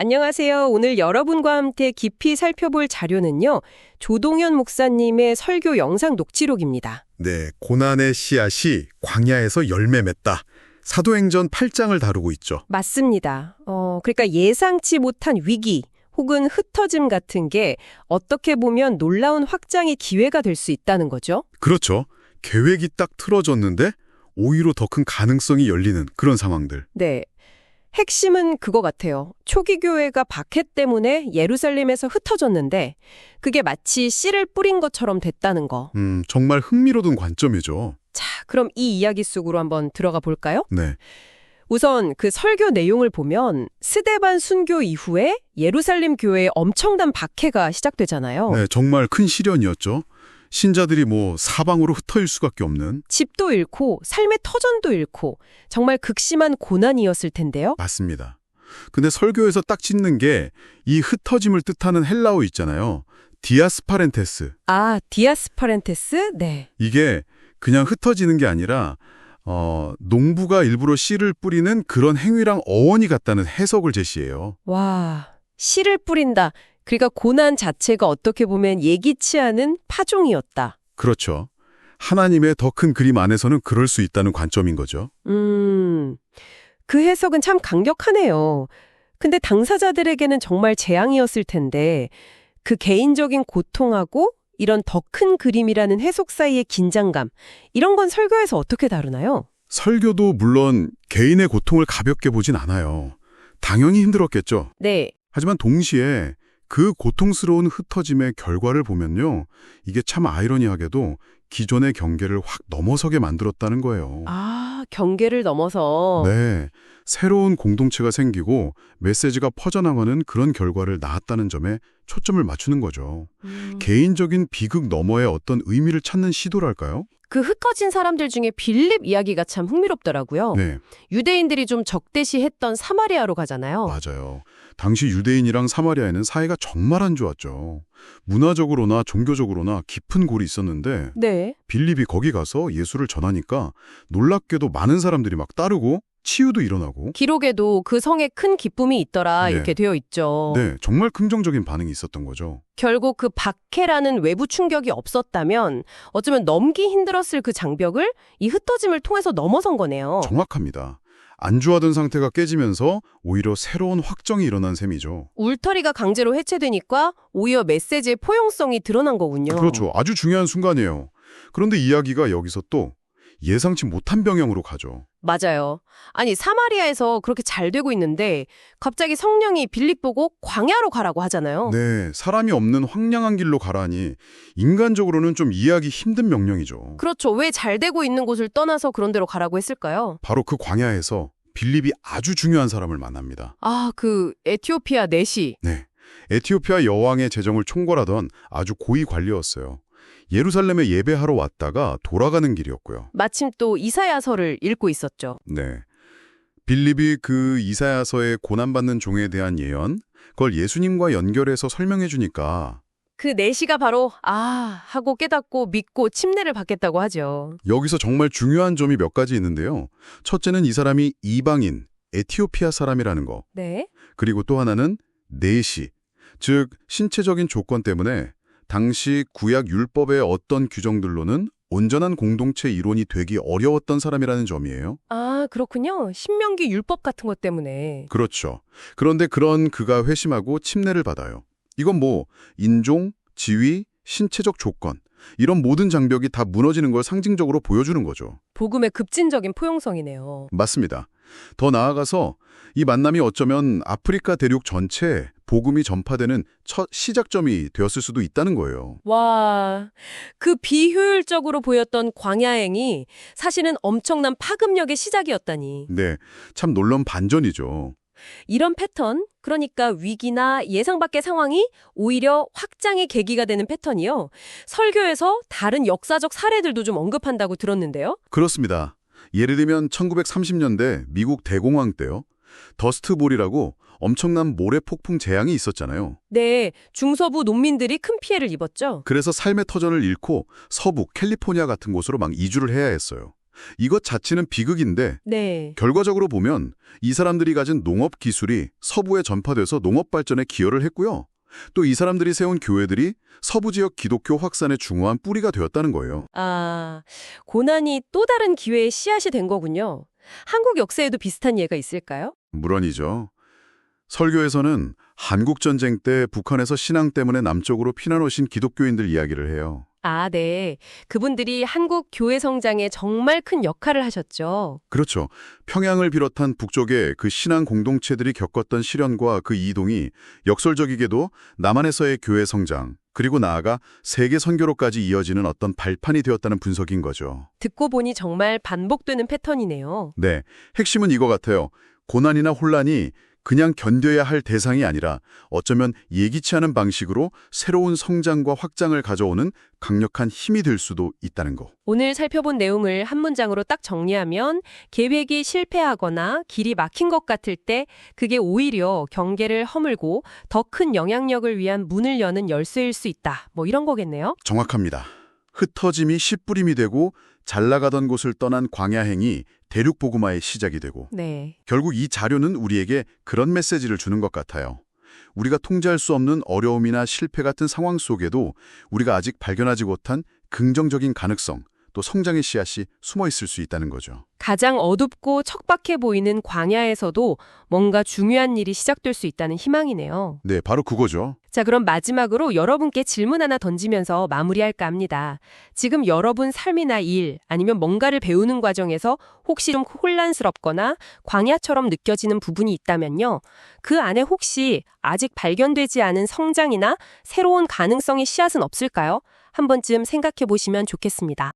안녕하세요. 오늘 여러분과 함께 깊이 살펴볼 자료는요. 조동현 목사님의 설교 영상 녹취록입니다. 네, 고난의 씨앗이 광야에서 열매 맺다. 사도행전 8장을 다루고 있죠. 맞습니다. 그러니까 예상치 못한 위기 혹은 흩어짐 같은 게 어떻게 보면 놀라운 확장의 기회가 될 수 있다는 거죠. 그렇죠. 계획이 딱 틀어졌는데 오히려 더 큰 가능성이 열리는 그런 상황들. 네. 핵심은 그거 같아요. 초기 교회가 박해 때문에 예루살렘에서 흩어졌는데 그게 마치 씨를 뿌린 것처럼 됐다는 거. 정말 흥미로운 관점이죠. 자, 그럼 이 이야기 속으로 한번 들어가 볼까요? 네, 우선 그 설교 내용을 보면 스데반 순교 이후에 예루살렘 교회에 엄청난 박해가 시작되잖아요. 네, 정말 큰 시련이었죠. 신자들이 사방으로 흩어질 수밖에 없는. 집도 잃고 삶의 터전도 잃고 정말 극심한 고난이었을 텐데요. 맞습니다. 근데 설교에서 딱 짚는 게 이 흩어짐을 뜻하는 헬라어 있잖아요. 디아스파렌테스. 아, 디아스파렌테스? 네. 이게 그냥 흩어지는 게 아니라 농부가 일부러 씨를 뿌리는 그런 행위랑 어원이 같다는 해석을 제시해요. 와, 씨를 뿌린다. 그러니까 고난 자체가 어떻게 보면 예기치 않은 파종이었다. 그렇죠. 하나님의 더 큰 그림 안에서는 그럴 수 있다는 관점인 거죠. 그 해석은 참 강력하네요. 근데 당사자들에게는 정말 재앙이었을 텐데 그 개인적인 고통하고 이런 더 큰 그림이라는 해석 사이의 긴장감, 이런 건 설교에서 어떻게 다루나요? 설교도 물론 개인의 고통을 가볍게 보진 않아요. 당연히 힘들었겠죠. 네. 하지만 동시에 그 고통스러운 흩어짐의 결과를 보면요. 이게 참 아이러니하게도 기존의 경계를 확 넘어서게 만들었다는 거예요. 아, 경계를 넘어서. 네, 새로운 공동체가 생기고 메시지가 퍼져나가는 그런 결과를 낳았다는 점에 초점을 맞추는 거죠. 개인적인 비극 너머의 어떤 의미를 찾는 시도랄까요? 그 흩어진 사람들 중에 빌립 이야기가 참 흥미롭더라고요. 네, 유대인들이 좀 적대시했던 사마리아로 가잖아요. 맞아요. 당시 유대인이랑 사마리아에는 사이가 정말 안 좋았죠. 문화적으로나 종교적으로나 깊은 골이 있었는데 네. 빌립이 거기 가서 예수를 전하니까 놀랍게도 많은 사람들이 막 따르고 치유도 일어나고. 기록에도 그 성에 큰 기쁨이 있더라 네. 이렇게 되어 있죠. 네, 정말 긍정적인 반응이 있었던 거죠. 결국 그 박해라는 외부 충격이 없었다면 어쩌면 넘기 힘들었을 그 장벽을 이 흩어짐을 통해서 넘어선 거네요. 정확합니다. 안주하던 상태가 깨지면서 오히려 새로운 확정이 일어난 셈이죠. 울타리가 강제로 해체되니까 오히려 메시지의 포용성이 드러난 거군요. 그렇죠. 아주 중요한 순간이에요. 그런데 이야기가 여기서 또 예상치 못한 방향으로 가죠. 맞아요. 아니 사마리아에서 그렇게 잘 되고 있는데 갑자기 성령이 빌립 보고 광야로 가라고 하잖아요. 네, 사람이 없는 황량한 길로 가라니 인간적으로는 좀 이해하기 힘든 명령이죠. 그렇죠. 왜 잘 되고 있는 곳을 떠나서 그런 데로 가라고 했을까요? 바로 그 광야에서 빌립이 아주 중요한 사람을 만납니다. 아, 그 에티오피아 내시. 네, 에티오피아 여왕의 재정을 총괄하던 아주 고위 관리였어요. 예루살렘에 예배하러 왔다가 돌아가는 길이었고요. 마침 또 이사야서를 읽고 있었죠. 네, 빌립이 그 이사야서의 고난받는 종에 대한 예언, 그걸 예수님과 연결해서 설명해 주니까 그 내시가 바로 하고 깨닫고 믿고 침례를 받겠다고 하죠. 여기서 정말 중요한 점이 몇 가지 있는데요. 첫째는 이 사람이 이방인, 에티오피아 사람이라는 거. 네. 그리고 또 하나는 내시, 즉 신체적인 조건 때문에 당시 구약 율법의 어떤 규정들로는 온전한 공동체 이론이 되기 어려웠던 사람이라는 점이에요. 아, 그렇군요. 신명기 율법 같은 것 때문에. 그렇죠. 그런데 그런 그가 회심하고 침례를 받아요. 이건 인종, 지위, 신체적 조건, 이런 모든 장벽이 다 무너지는 걸 상징적으로 보여주는 거죠. 복음의 급진적인 포용성이네요. 맞습니다. 더 나아가서 이 만남이 어쩌면 아프리카 대륙 전체에 복음이 전파되는 첫 시작점이 되었을 수도 있다는 거예요. 와, 그 비효율적으로 보였던 광야행이 사실은 엄청난 파급력의 시작이었다니. 네, 참 놀라운 반전이죠. 이런 패턴, 그러니까 위기나 예상 밖의 상황이 오히려 확장의 계기가 되는 패턴이요. 설교에서 다른 역사적 사례들도 좀 언급한다고 들었는데요. 그렇습니다. 예를 들면 1930년대 미국 대공황 때요. 더스트볼이라고 엄청난 모래 폭풍 재앙이 있었잖아요. 네, 중서부 농민들이 큰 피해를 입었죠. 그래서 삶의 터전을 잃고 서부 캘리포니아 같은 곳으로 막 이주를 해야 했어요. 이것 자체는 비극인데 네. 결과적으로 보면 이 사람들이 가진 농업 기술이 서부에 전파돼서 농업 발전에 기여를 했고요. 또 이 사람들이 세운 교회들이 서부 지역 기독교 확산의 중요한 뿌리가 되었다는 거예요. 아, 고난이 또 다른 기회의 씨앗이 된 거군요. 한국 역사에도 비슷한 예가 있을까요? 물론이죠. 설교에서는 한국전쟁 때 북한에서 신앙 때문에 남쪽으로 피난 오신 기독교인들 이야기를 해요. 아, 네. 그분들이 한국 교회 성장에 정말 큰 역할을 하셨죠. 그렇죠. 평양을 비롯한 북쪽의 그 신앙 공동체들이 겪었던 시련과 그 이동이 역설적이게도 남한에서의 교회 성장, 그리고 나아가 세계 선교로까지 이어지는 어떤 발판이 되었다는 분석인 거죠. 듣고 보니 정말 반복되는 패턴이네요. 네, 핵심은 이거 같아요. 고난이나 혼란이 그냥 견뎌야 할 대상이 아니라 어쩌면 예기치 않은 방식으로 새로운 성장과 확장을 가져오는 강력한 힘이 될 수도 있다는 거. 오늘 살펴본 내용을 한 문장으로 딱 정리하면 계획이 실패하거나 길이 막힌 것 같을 때 그게 오히려 경계를 허물고 더 큰 영향력을 위한 문을 여는 열쇠일 수 있다. 뭐 이런 거겠네요. 정확합니다. 흩어짐이 씨뿌림이 되고 잘 나가던 곳을 떠난 광야행이 대륙복음화의 시작이 되고 네. 결국 이 자료는 우리에게 그런 메시지를 주는 것 같아요. 우리가 통제할 수 없는 어려움이나 실패 같은 상황 속에도 우리가 아직 발견하지 못한 긍정적인 가능성, 또 성장의 씨앗이 숨어 있을 수 있다는 거죠. 가장 어둡고 척박해 보이는 광야에서도 뭔가 중요한 일이 시작될 수 있다는 희망이네요. 네, 바로 그거죠. 자, 그럼 마지막으로 여러분께 질문 하나 던지면서 마무리할까 합니다. 지금 여러분 삶이나 일, 아니면 뭔가를 배우는 과정에서 혹시 좀 혼란스럽거나 광야처럼 느껴지는 부분이 있다면요. 그 안에 혹시 아직 발견되지 않은 성장이나 새로운 가능성의 씨앗은 없을까요? 한 번쯤 생각해 보시면 좋겠습니다.